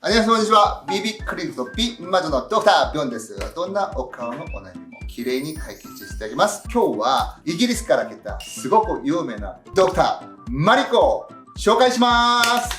안녕하세요.こんにちは。BB クリニックと美魔女のドクタービョンです。どんなお顔のお悩みも綺麗に解決してあげます。今日はイギリスから来たすごく有名なドクターマリコを紹介します。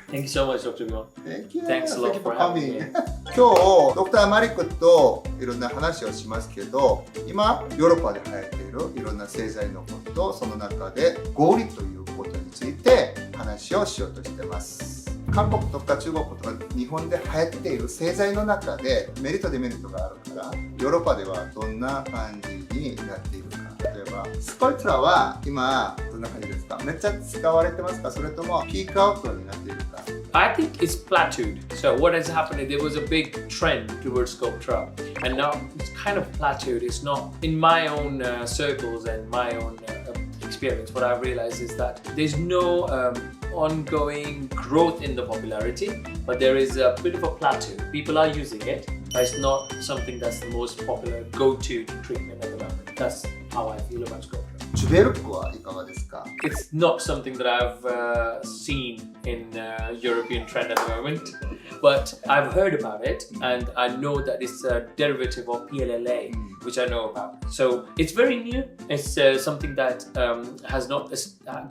Thank you so much, Dr. Bion. Thank you. Thanks a lot for having me. 今日ドクターマリコといろんな話をしますけど、今ヨーロッパで流行っているいろんな製剤のこと、その中でゴーリということについて話をしようとしてます。韓国とか中国とか日本で流行っている製剤の中でメリットデメリットがあるから、ヨーロッパではどんな感じになっているか。例えばスコルトラは今どんな感じですか？めっちゃ使われてますか？それともピークアウトになっているか？ I think it's plateaued. So what has happened is there was a big trend towards Sculptra, and now it's kind of plateaued. It's not in my own circles and my own experience. What I've realized is that there's no ongoing growth in the popularity, but there is a bit of a plateau. People are using it, but it's not something that's the most popular go-to treatment at the moment. That's how I feel about Sculptra. ジュベルクはいかがですか？ It's not something that I've seen in European trend at the moment, but I've heard about it and I know that it's a derivative of PLLA, which I know about. So it's very new. It's something that has not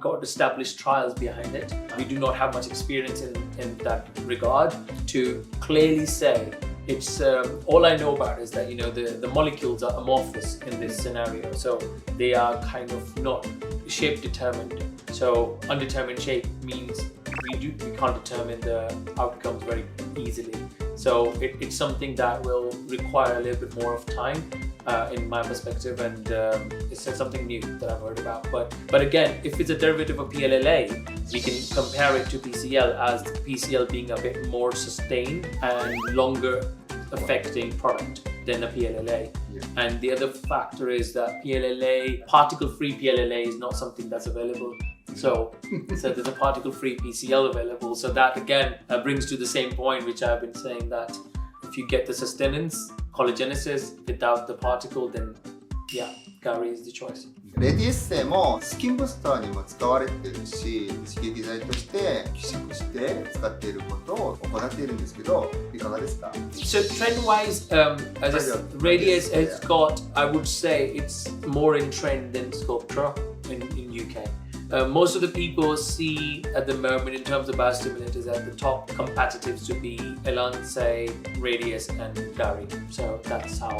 got established trials behind it. We do not have much experience in that regard to clearly say. It's all I know about is that the molecules are amorphous in this scenario, so they are kind of not shape determined. So undetermined shape means we can't determine the outcomes very easily. So it's something that will require a little bit more of time, in my perspective, and it's something new that I've heard about. But again, if it's a derivative of PLLA, we can compare it to PCL as PCL being a bit more sustained and longer affecting product than a PLLA. Yeah. And the other factor is that PLLA, particle-free PLLA is not something that's available. So there's a particle-free PCL available. So that again brings to the same point which I've been saying, that if you get the sustenance, collagenesis without the particle, then yeah, Gouri is the choice. レディエッセもスキンブースターにも使われているし、刺激剤として希釈して使っていることを行っているんですけど、いかがですか？ So trend-wise, as a Radius has got, I would say it's more in trend than Sculptra in UK. Most of the people see at the moment in terms of biostimulators at the top competitors to be Elance, Radius and Gouri. So that's how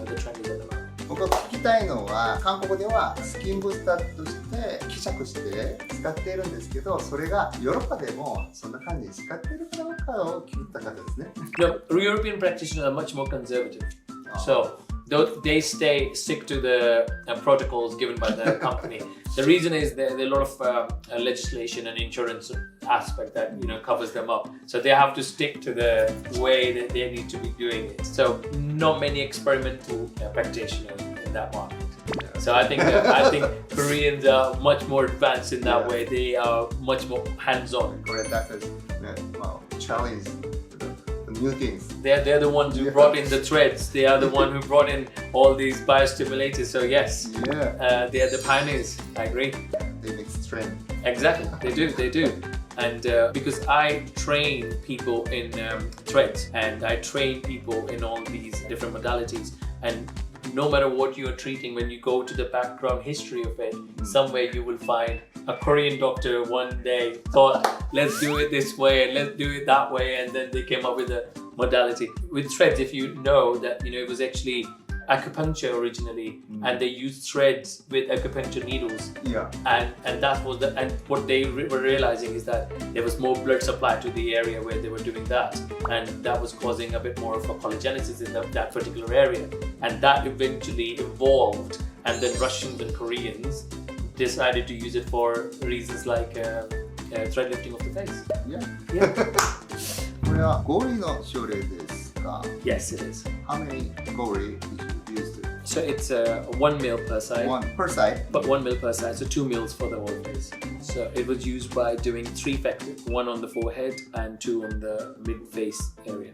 the trend is at the moment. 僕が聞きたいのは、韓国ではスキンブースターとして希釈して使っているんですけど、それがヨーロッパでもそんな感じに使っているかどうかを聞いた方ですね。No, European practitioners are much more conservative. So they stick to the protocols given by the company. The reason is there are a lot of legislation and insurance aspect that covers them up. So they have to stick to the way that they need to be doing it. So not many experimental practitioners in that market. So I think Koreans are much more advanced in that way. They are much more hands-on. これだけchallenge the new things. They're the ones who brought in the threads. They are the one who brought in all these biostimulators. So yes, they are the pioneers. I agree. They make strength. Exactly, they do. And because I train people in threads and I train people in all these different modalities, and no matter what you are treating, when you go to the background history of it, somewhere you will find a Korean doctor one day thought, let's do it this way and let's do it that way, and then they came up with a modality. With threads, if you know that it was actually acupuncture originally, and they used threads with acupuncture needles. Yeah. And that was and what they were realizing is that there was more blood supply to the area where they were doing that, and that was causing a bit more of a collagenesis in that particular area, and that eventually evolved, and then Russians and Koreans decided to use it for reasons like thread lifting of the face. Yeah. これはゴーリの症例ですか？ Yes, it is. How many Gouri did you use? So it's 1 mil per side. One per side. But 1 mil per side, so 2 mils for the whole face. So it was used by doing 3 factors, 1 on the forehead and 2 on the mid-face area.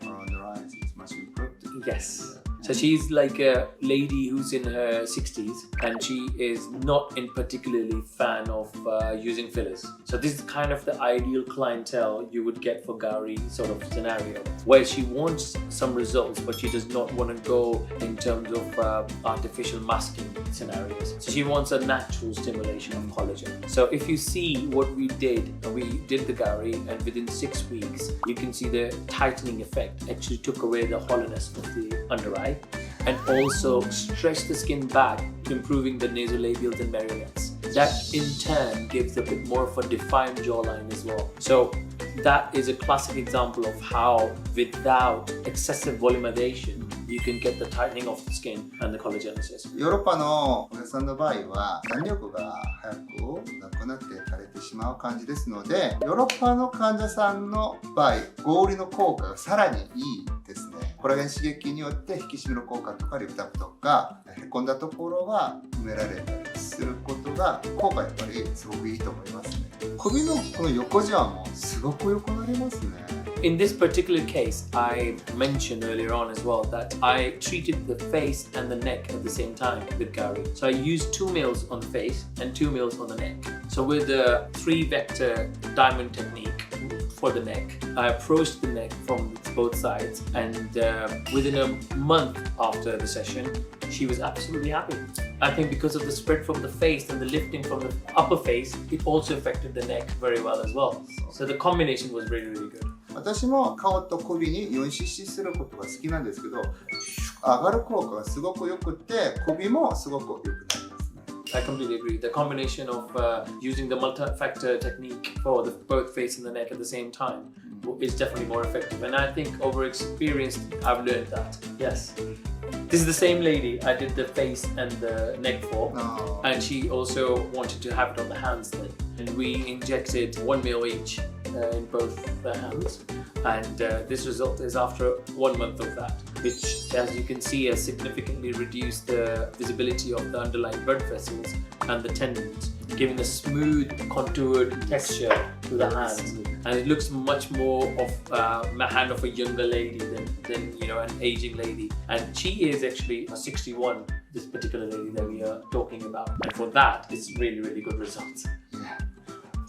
Around the eyes, it's much improved. Yes. So she's like a lady who's in her 60s and she is not in particularly fan of using fillers. So this is kind of the ideal clientele you would get for Gouri sort of scenario, where she wants some results but she does not want to go in terms of artificial masking scenarios. So she wants a natural stimulation of collagen. So if you see what we did the Gouri, and within 6 weeks you can see the tightening effect actually took away the hollowness of the under eye and also stretched the skin back, improving the nasolabials and marionettes. That in turn gives a bit more of a defined jawline as well. So that is a classic example of how without excessive volumization you can get the tightening of the skin and the collagenesis. ヨーロッパのお客さんの場合は弾力が早くなくなって垂れてしまう感じですので、ヨーロッパの患者さんの場合、ゴーリの効果がさらにいいですね。コラーゲン刺激によって引き締めの効果とかリフトアップとか、へこんだところが埋められたりすることが効果やっぱりすごくいいと思いますね。首のこの横じわもすごく良くなりますね。In this particular case, I mentioned earlier on as well that I treated the face and the neck at the same time with Gouri. So I used 2 mils on the face and 2 mils on the neck. So with the 3-vector diamond technique for the neck, I approached the neck from both sides, and within a month after the session, she was absolutely happy. I think because of the spread from the face and the lifting from the upper face, it also affected the neck very well as well. So the combination was really, really good. 私も顔と首に 4cc することが好きなんですけど、上がる効果がすごく良くて、首もすごく良くなりますね。I completely agree. The combination of using the multi-factor technique for both face and the neck at the same time is definitely more effective. And I think over experience, I've learned that. Yes. This is the same lady I did the face and the neck for. Oh. And she also wanted to have it on the hands then. And we injected 1 mil each in both the hands. And this result is after 1 month of that, which, as you can see, has significantly reduced the visibility of the underlying blood vessels and the tendons, giving a smooth, contoured texture to the hands. And it looks much more of a hand of a younger lady than an aging lady. And she is actually 61, this particular lady that we are talking about. And for that, it's really, really good results. Yeah.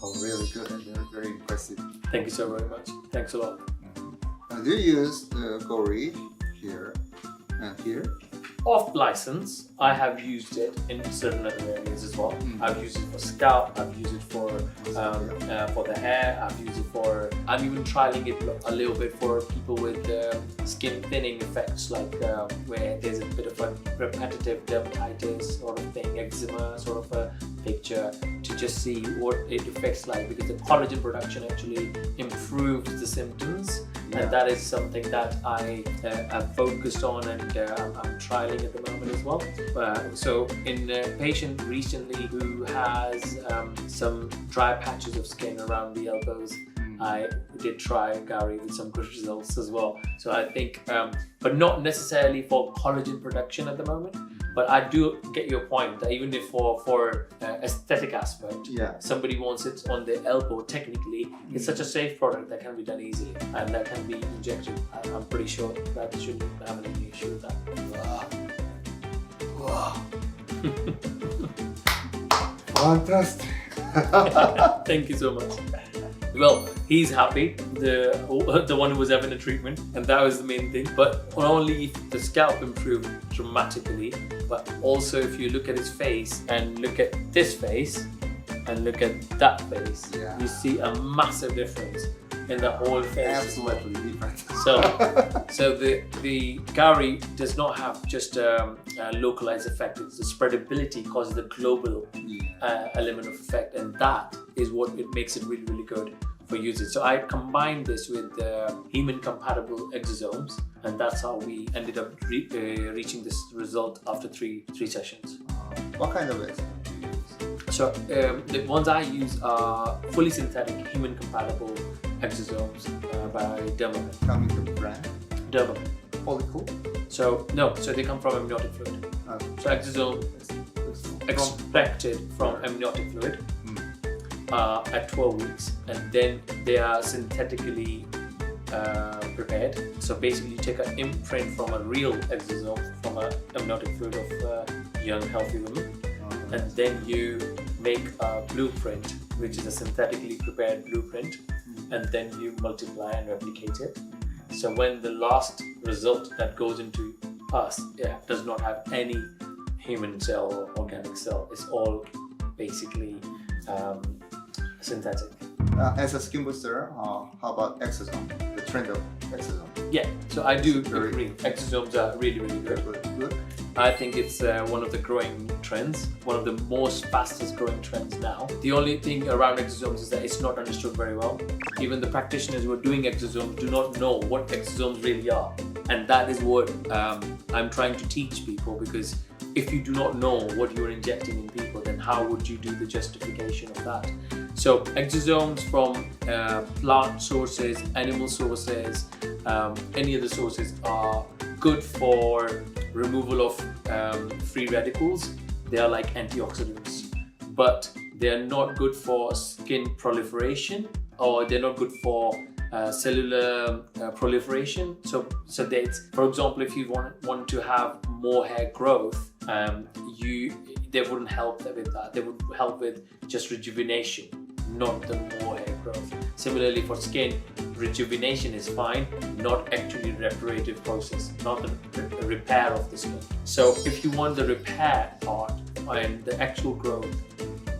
Oh, really good and very impressive. Thank you so very much. Thanks a lot. Do you use the Gouri here and here? Off license, I have used it in certain other areas as well. I've used it for scalp, I've used it for the hair, I'm even trialing it a little bit for people with skin thinning effects, like where there's a bit of a repetitive dermatitis sort of thing, eczema sort of a picture, to just see what it affects like, because the collagen production actually improves the symptoms. Yeah. And that is something that I have focused on, and I'm trialing at the moment as well. So in a patient recently who has some dry patches of skin around the elbows, I did try Gouri with some good results as well. So I think, but not necessarily for collagen production at the moment. But I do get your point that even if for aesthetic aspect, somebody wants it on the elbow, technically, it's such a safe product that can be done easily and that can be injected. I'm pretty sure that shouldn't have any issue with that. Wow. Fantastic. Thank you so much. Well, he's happy, the one who was having a treatment, and that was the main thing. But not only the scalp improved dramatically, but also if you look at his face and look at this face and look at that face, you see a massive difference in the whole face. Absolutely different. So the Gouri does not have just a localized effect. It's the spreadability causes the global element of effect, and that is what it makes it really, really good for users. So I combined this with human-compatible exosomes, and that's how we ended up reaching this result after three sessions. What kind of exosomes do you use? So the ones I use are fully synthetic, human-compatible exosomes by Dermapen. Coming from the brand? Dermapen. Follicle? So they come from amniotic fluid. So exosome extracted from amniotic fluid at 12 weeks, and then they are synthetically prepared. So basically, you take an imprint from a real exosome from an amniotic fluid of young, healthy women, and then you make a blueprint, which is a synthetically prepared blueprint, and then you multiply and replicate it. So when the last result that goes into us does not have any human cell or organic cell, it's all basically synthetic. As a skin booster, how about exosome? The trend of exosome. Yeah, so I do agree. Exosomes are really, really good. Good. I think it's one of the growing trends, one of the most fastest growing trends now. The only thing around exosomes is that it's not understood very well. Even the practitioners who are doing exosomes do not know what exosomes really are. And that is what I'm trying to teach people, because if you do not know what you're injecting in people, then how would you do the justification of that? So exosomes from plant sources, animal sources, any other sources are good for removal of free radicals. They are like antioxidants, but they are not good for skin proliferation, or they're not good for cellular proliferation. So that's, for example, if you want to have more hair growth, they wouldn't help with that. They would help with just rejuvenation, not the more hair growth. Similarly for skin, rejuvenation is fine, not actually reparative process, not the repair of the skin. So if you want the repair part and the actual growth,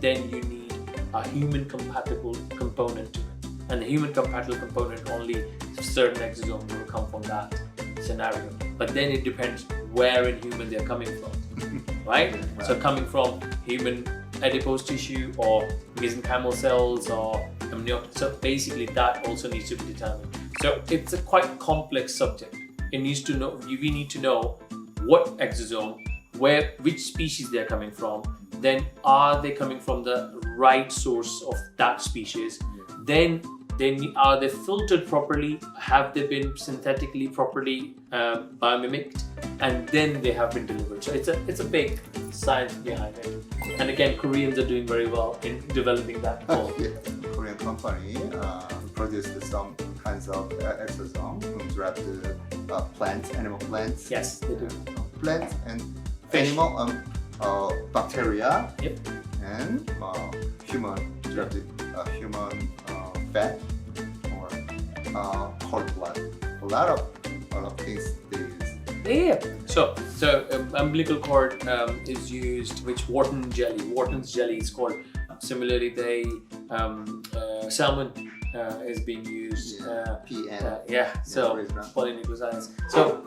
then you need a human compatible component to it. And the human compatible component, only certain exosomes will come from that scenario. But then it depends where in human they're coming from, right? So coming from human adipose tissue or mesenchymal cells or amniotic. So basically that also needs to be determined. So it's a quite complex subject. We need to know what exosome, which species they're coming from, then are they coming from the right source of that species, then are they filtered properly, have they been synthetically properly biomimicked, and then they have been delivered. So it's a big science behind it. And again, Koreans are doing very well in developing that whole. Korean company produced some kinds of exosome from derived plants, animal plants. Yes, they do. Plants and Fish. Animal bacteria. Yep. And human derived human fat or cord blood. A lot of things they use. Yeah. So umbilical cord is used, which Wharton's jelly is called. Similarly, salmon is being used. PN. So polynucleotides. So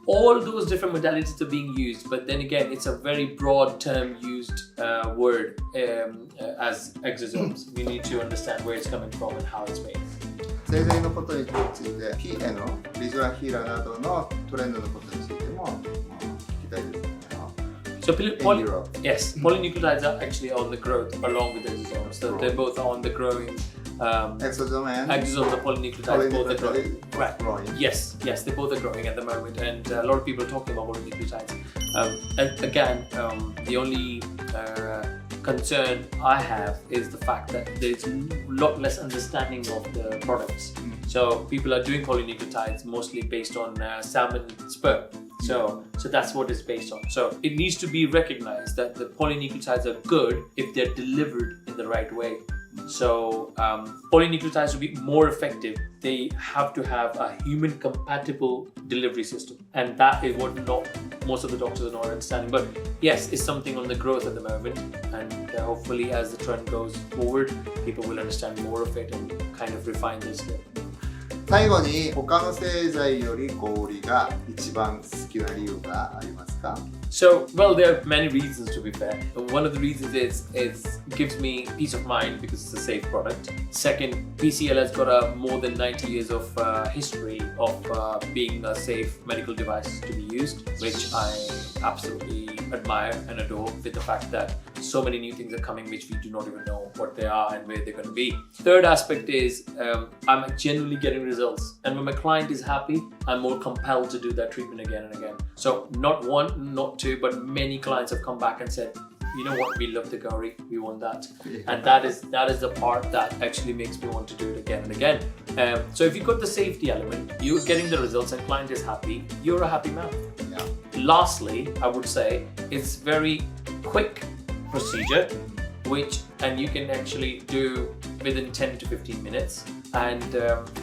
all those different modalities are being used, but then again, it's a very broad term used word as exosomes. We need to understand where it's coming from and how it's made. 製剤のことについて PN のビジュアルヒーラーなどのトレンドのことについても聞きたいですね。So polynucleotides are actually on the growth along with exosomes. So they're both on the growing. Exosome and exosomes and polynucleotides both are growing. Right. Growing. Yes, they both are growing at the moment, and a lot of people are talking about polynucleotides. And again, the only concern I have is the fact that there's a lot less understanding of the products. So people are doing polynucleotides mostly based on salmon sperm. So that's what it's based on. So it needs to be recognized that the polynucleotides are good if they're delivered in the right way. So polynucleotides to be more effective, they have to have a human compatible delivery system, and that is what most of the doctors are not understanding. But yes, it's something on the growth at the moment, and hopefully as the trend goes forward, people will understand more of it and kind of refine their skill. 最後に他の製剤よりGouriが一番好きな理由がありますか? So, well, there are many reasons to be fair. One of the reasons is it gives me peace of mind because it's a safe product. Second, PCL has got a more than 90 years of history of being a safe medical device to be used, which I absolutely admire and adore, with the fact that so many new things are coming which we do not even know what they are and where they're going to be. Third aspect is I'm genuinely getting results, and when my client is happy, I'm more compelled to do that treatment again and again. So not one, not two, but many clients have come back and said, you know what, we love the Gouri, we want that. Yeah. And that is the part that actually makes me want to do it again and again. So if you've got the safety element, you're getting the results and client is happy, you're a happy man. Yeah. Lastly, I would say it's very quick procedure, and you can actually do within 10 to 15 minutes. And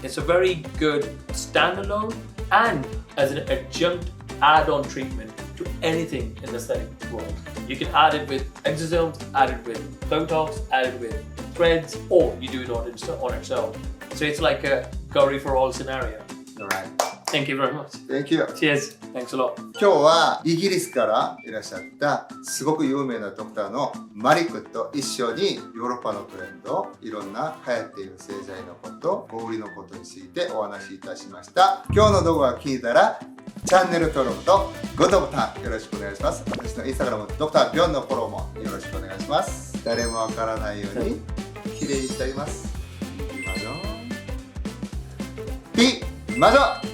it's a very good standalone and as an adjunct add-on treatment to anything in the aesthetic world. You can add it with exosomes, add it with Botox, add it with threads, or you do it on its own. So it's like a Gouri for all scenario. Alright. Thank you very much. Thank you. Cheers. Thanks a lot. 今日はイギリスからいらっしゃったすごく有名なドクターのマリックと一緒にヨーロッパのトレンド、いろんな流行っている製剤のこと、ゴーリのことについてお話しいたしました。今日の動画が気に入ったらチャンネル登録とグッドボタンよろしくお願いします。私のインスタグラムDr.ビョンのフォローもよろしくお願いします。誰もわからないように綺麗にしてあげます。ピマジョ